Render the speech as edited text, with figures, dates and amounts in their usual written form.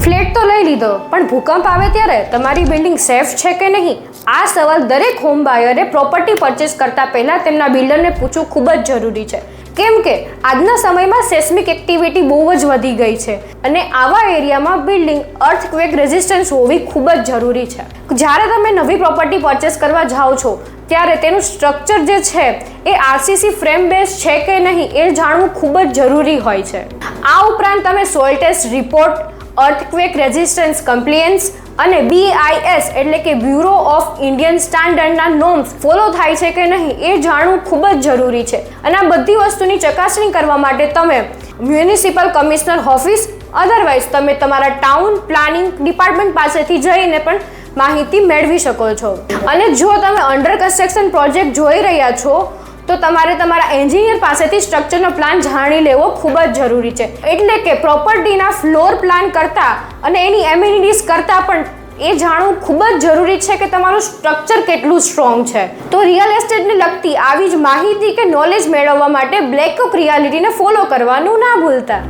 Flat તો લઈ લીધો, પણ ભૂકંપ આવે ત્યારે તમારી બિલ્ડિંગ સેફ છે કે નહીં? આ સવાલ દરેક હોમ બાયરે પ્રોપર્ટી પરચેસ કરતા પહેલા તેમના બિલ્ડરને પૂછવું ખૂબ જ જરૂરી છે, કેમ કે આજના સમયમાં સેસ્મિક એક્ટિવિટી બહુ જ વધી ગઈ છે અને આવા એરિયામાં બિલ્ડિંગ અર્થક્વેક રેઝિસ્ટન્સ હોવી ખૂબ જ જરૂરી છે. જ્યારે તમે નવી પ્રોપર્ટી પરચેસ કરવા જાઓ છો ત્યારે તેનું સ્ટ્રક્ચર જે છે એ આરસીસી ફ્રેમ બેઝ છે કે નહીં એ જાણવું ખૂબ જ જરૂરી હોય છે. આ ઉપરાંત તમે soil test report, earthquake resistance compliance અને BIS એટલે કે બ્યુરો ઓફ ઇન્ડિયન સ્ટાન્ડર્ડના નોર્મ્સ ફોલો થાય છે કે નહીં એ જાણવું ખૂબ જ જરૂરી છે. અને આ બધી વસ્તુની ચકાસણી કરવા માટે તમે મ્યુનિસિપલ કમિશનર ઓફિસ અધરવાઇઝ તમે તમારા ટાઉન પ્લાનિંગ ડિપાર્ટમેન્ટ પાસેથી જઈને પણ માહિતી મેળવી શકો છો. અને જો તમે અંડર કન્સ્ટ્રક્શન પ્રોજેક્ટ જોઈ રહ્યા છો તો તમારે તમારા એન્જિનિયર પાસેથી સ્ટ્રક્ચરનો પ્લાન જાણી લેવો ખૂબ જ જરૂરી છે. એટલે કે પ્રોપર્ટીના ફ્લોર પ્લાન કરતાં અને એની એમ્યુનિટીઝ કરતાં પણ એ જાણવું ખૂબ જ જરૂરી છે કે તમારું સ્ટ્રક્ચર કેટલું સ્ટ્રોંગ છે. તો રિયલ એસ્ટેટને લગતી આવી જ માહિતી કે નોલેજ મેળવવા માટે બ્લેક ઓક રિયાલિટીને ફોલો કરવાનું ના ભૂલતા.